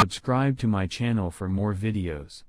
Subscribe to my channel for more videos.